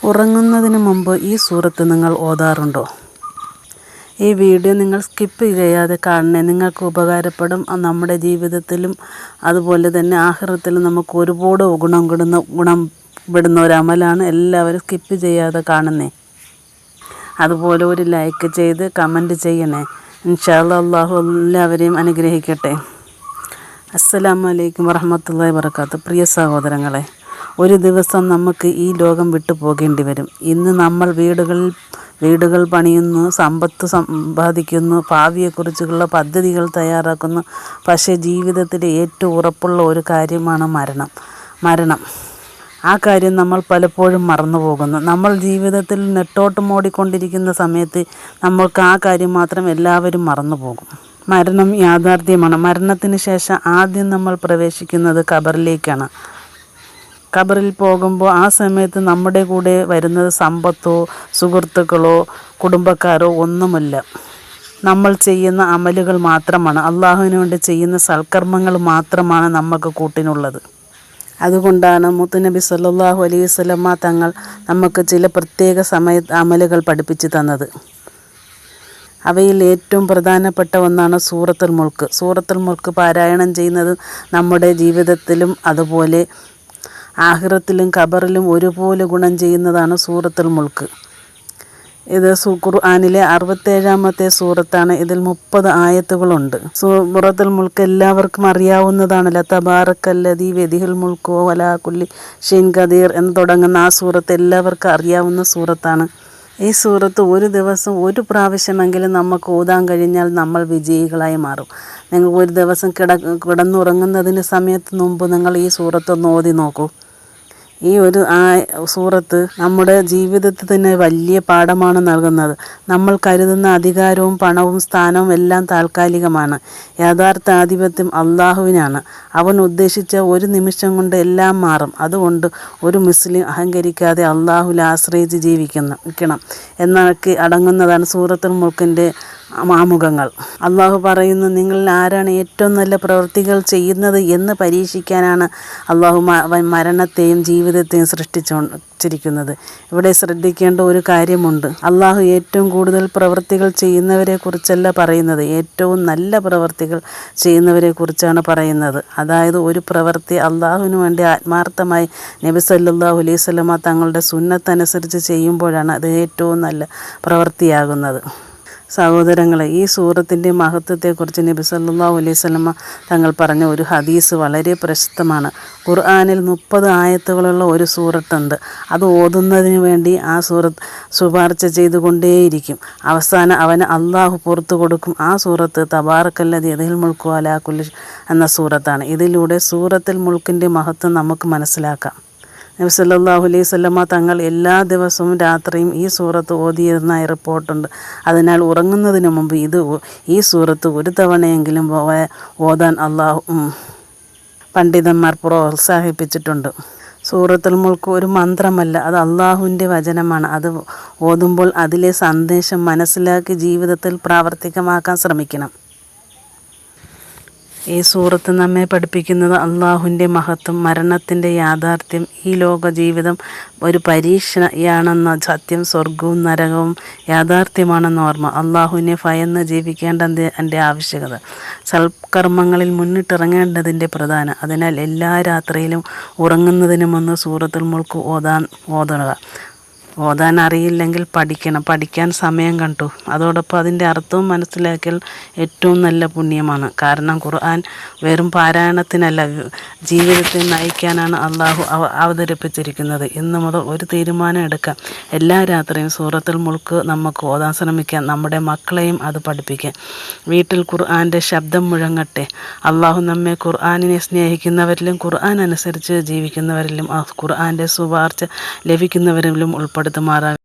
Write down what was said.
ഉറങ്ങുന്നതിന് മുമ്പ് ഈ സൂറത്ത് നിങ്ങൾ ഓതാറുണ്ടോ? ഈ വീഡിയോ നിങ്ങൾ സ്കിപ്പ് ചെയ്യാതെ കാണണേ. നിങ്ങൾക്ക് ഉപകാരപ്പെടും. നമ്മുടെ ജീവിതത്തിലും അതുപോലെ തന്നെ ആഖിറത്തിലും നമുക്ക് ഒരുപാട് ഗുണപ്പെടുന്ന ഒരു അമലാണ്. എല്ലാവരും സ്കിപ്പ് ചെയ്യാതെ കാണുന്നേ. അതുപോലെ ഒരു ലൈക്ക് ചെയ്ത് കമൻറ്റ് ചെയ്യണേ. ഇൻഷാ അല്ലാഹ് അല്ലാഹു എല്ലാവരെയും അനുഗ്രഹിക്കട്ടെ. അസ്സലാമു അലൈക്കും വറഹ്മത്തുള്ളാഹി വബറകാതുഹു. പ്രിയ സഹോദരങ്ങളെ, ഒരു ദിവസം നമുക്ക് ഈ ലോകം വിട്ടു പോകേണ്ടി വരും. ഇന്ന് നമ്മൾ വീടുകൾ പണിയുന്നു, സമ്പത്ത് സമ്പാദിക്കുന്നു, ഭാവിയെക്കുറിച്ചുള്ള പദ്ധതികൾ തയ്യാറാക്കുന്നു. പക്ഷേ ജീവിതത്തിലെ ഏറ്റവും ഉറപ്പുള്ള ഒരു കാര്യമാണ് മരണം. ആ കാര്യം നമ്മൾ പലപ്പോഴും മറന്നു പോകുന്നു. നമ്മൾ ജീവിതത്തിൽ നെട്ടോട്ടമോടിക്കൊണ്ടിരിക്കുന്ന സമയത്ത് നമ്മൾക്ക് ആ കാര്യം മാത്രം എല്ലാവരും മറന്നു പോകും. മരണം യാഥാർത്ഥ്യമാണ്. മരണത്തിന് ശേഷം ആദ്യം നമ്മൾ പ്രവേശിക്കുന്നത് ഖബറിലേക്കാണ്. ഖബറിൽ പോകുമ്പോൾ ആ സമയത്ത് നമ്മുടെ കൂടെ വരുന്നത് സമ്പത്തോ സുഹൃത്തുക്കളോ കുടുംബക്കാരോ ഒന്നുമില്ല. നമ്മൾ ചെയ്യുന്ന അമലുകൾ മാത്രമാണ്. അള്ളാഹുവിന് വേണ്ടി ചെയ്യുന്ന സൽക്കർമ്മങ്ങൾ മാത്രമാണ് നമുക്ക് കൂട്ടിനുള്ളത്. അതുകൊണ്ടാണ് മുത്തുനബി സല്ലല്ലാഹു അലൈഹി വസല്ലമ തങ്ങൾ നമുക്ക് ചില പ്രത്യേക അമലുകൾ പഠിപ്പിച്ചു തന്നത്. അവയിൽ ഏറ്റവും പ്രധാനപ്പെട്ട ഒന്നാണ് സൂറത്തുൽ മുൽക്ക്. സൂറത്തുൽ മുൽക്ക് പാരായണം ചെയ്യുന്നത് നമ്മുടെ ജീവിതത്തിലും അതുപോലെ ആഖിറത്തിലും ഖബറിലും ഒരുപോലെ ഗുണം ചെയ്യുന്നതാണ് സൂറത്തുൽ മുൽക്ക്. ഇത് ഖുർആനിലെ 67-ാമത്തെ സൂറത്താണ്. ഇതിൽ 30 ആയത്തുകളുണ്ട്. സൂറത്തുൽ മുൽക്ക് എല്ലാവർക്കും അറിയാവുന്നതാണല്ലോ. തബാറക്കല്ലദീ ബിയദിഹിൽ മുൽക്കു വഅലാ കുല്ലി ഷൈഇൻ ഖദീർ എന്ന് തുടങ്ങുന്ന ആ സൂറത്ത് എല്ലാവർക്കും അറിയാവുന്ന സൂറത്താണ്. ഈ സൂറത്ത് ഒരു ദിവസം ഒരു പ്രാവശ്യമെങ്കിലും നമുക്ക് ഓതാൻ കഴിഞ്ഞാൽ നമ്മൾ വിജയികളായി മാറും. നിങ്ങൾ ഒരു ദിവസം കിടന്നുറങ്ങുന്നതിന് സമയത്ത് മുമ്പ് നിങ്ങൾ ഈ സൂറത്ത് ഒന്ന് ഓതി നോക്കൂ. ഈ ഒരു സൂറത്ത് നമ്മുടെ ജീവിതത്തിൽ തന്നെ വലിയ പാഠമാണ് നൽകുന്നത്. നമ്മൾ കരുതുന്ന അധികാരവും പണവും സ്ഥാനവും എല്ലാം താൽക്കാലികമാണ്. യഥാർത്ഥ ആധിപത്യം അള്ളാഹുവിനാണ്. അവൻ ഉദ്ദേശിച്ച ഒരു നിമിഷം കൊണ്ട് എല്ലാം മാറും. അതുകൊണ്ട് ഒരു മുസ്ലിം അഹങ്കരിക്കാതെ അള്ളാഹുവിൽ ആശ്രയിച്ച് ജീവിക്കണം എന്നൊക്കെ അടങ്ങുന്നതാണ് സൂറത്തുൽ മുൽക്കിൻ്റെ ആമുഖങ്ങൾ. അള്ളാഹു പറയുന്നു, നിങ്ങളിൽ ആരാണ് ഏറ്റവും നല്ല പ്രവൃത്തികൾ ചെയ്യുന്നത് എന്ന് പരീക്ഷിക്കാനാണ് അള്ളാഹു മരണത്തെയും ജീവിതത്തെയും സൃഷ്ടിച്ചിരിക്കുന്നത്. ഇവിടെ ശ്രദ്ധിക്കേണ്ട ഒരു കാര്യമുണ്ട്. അള്ളാഹു ഏറ്റവും കൂടുതൽ പ്രവൃത്തികൾ ചെയ്യുന്നവരെ കുറിച്ചല്ല പറയുന്നത്, ഏറ്റവും നല്ല പ്രവൃത്തികൾ ചെയ്യുന്നവരെ കുറിച്ചാണ് പറയുന്നത്. അതായത് ഒരു പ്രവൃത്തി അള്ളാഹുവിന് വേണ്ടി ആത്മാർത്ഥമായി നബി സല്ലല്ലാഹു അലൈഹി വസല്ലമ തങ്ങളുടെ സുന്നത്തനുസരിച്ച് ചെയ്യുമ്പോഴാണ് അത് ഏറ്റവും നല്ല പ്രവൃത്തിയാകുന്നത്. സഹോദരങ്ങളെ, ഈ സൂറത്തിൻ്റെ മഹത്വത്തെക്കുറിച്ച് നബി സല്ലല്ലാഹു അലൈഹി വസല്ലമ തങ്ങൾ പറഞ്ഞ ഒരു ഹദീസ് വളരെ പ്രസിദ്ധമാണ്. ഖുർആനിൽ 30 ആയത്തുകളുള്ള ഒരു സൂറത്തുണ്ട്. അത് ഓതുന്നതിന് വേണ്ടി ആ സൂറത്ത് ശുപാർശ ചെയ്തുകൊണ്ടേയിരിക്കും. അവസാനം അവന് അള്ളാഹു പുറത്തു കൊടുക്കും. ആ സൂറത്ത് തബാറക്കല്ലദീ ബിയദിഹിൽ മുൽക്കു വഅലാ കുല്ലി എന്ന സൂറത്താണ്. ഇതിലൂടെ സൂറത്തുൽ മുൽക്കിൻ്റെ മഹത്വം നമുക്ക് മനസ്സിലാക്കാം. നബി സല്ലല്ലാഹു അലൈഹി വസല്ലമ തങ്ങൾ എല്ലാ ദിവസവും രാത്രിയും ഈ സൂറത്ത് ഓതിയിരുന്നതായി റിപ്പോർട്ടുണ്ട്. അതിനാൽ ഉറങ്ങുന്നതിന് മുമ്പ് ഈ സൂറത്ത് ഒരു തവണയെങ്കിലും ഓതാൻ പണ്ഡിതന്മാർ പ്രോത്സാഹിപ്പിച്ചിട്ടുണ്ട്. സൂറത്തുൽ മുൽക്ക് ഒരു മന്ത്രമല്ല, അത് അള്ളാഹുവിൻ്റെ വചനമാണ്. അത് ഓതുമ്പോൾ അതിലെ സന്ദേശം മനസ്സിലാക്കി ജീവിതത്തിൽ പ്രാവർത്തികമാക്കാൻ ശ്രമിക്കണം. ഈ സൂറത്ത് നമ്മെ പഠിപ്പിക്കുന്നത് അള്ളാഹുവിൻ്റെ മഹത്വം, മരണത്തിൻ്റെ യാഥാർത്ഥ്യം, ഈ ലോക ജീവിതം ഒരു പരീക്ഷയാണെന്ന സത്യം, സ്വർഗവും നരകവും യാഥാർത്ഥ്യമാണെന്ന ഓർമ്മ, അള്ളാഹുവിനെ ഭയന്ന് ജീവിക്കേണ്ട എൻ്റെ ആവശ്യകത, സൽക്കർമ്മങ്ങളിൽ മുന്നിട്ടിറങ്ങേണ്ടതിൻ്റെ പ്രധാനം. അതിനാൽ എല്ലാ രാത്രിയിലും ഉറങ്ങുന്നതിന് മുമ്പ് സൂറത്തുൽ മുൽക്ക് ഓതുക. ഓതാൻ അറിയില്ലെങ്കിൽ പഠിക്കാൻ സമയം കണ്ടു. അതോടൊപ്പം അതിൻ്റെ അർത്ഥവും മനസ്സിലാക്കിയാൽ ഏറ്റവും നല്ല പുണ്യമാണ്. കാരണം ഖുർആൻ വെറും പാരായണത്തിനല്ല, ജീവിതത്തെ നയിക്കാനാണ് അള്ളാഹു അവതരിപ്പിച്ചിരിക്കുന്നത്. ഇന്നു മുതൽ ഒരു തീരുമാനം എടുക്കാം. എല്ലാ രാത്രിയും സൂറത്തുൽ മുൽക്ക് നമുക്ക് ഓതാൻ ശ്രമിക്കാം. നമ്മുടെ മക്കളെയും അത് പഠിപ്പിക്കാം. വീട്ടിൽ ഖുർആൻ്റെ ശബ്ദം മുഴങ്ങട്ടെ. അള്ളാഹു നമ്മെ ഖുർആനിനെ സ്നേഹിക്കുന്നവരിലും ഖുർആൻ അനുസരിച്ച് ജീവിക്കുന്നവരിലും ഖുർആൻ്റെ ശുപാർശ ലഭിക്കുന്നവരിലും ഉൾപ്പെടുത്തുമാറാകട്ടെ.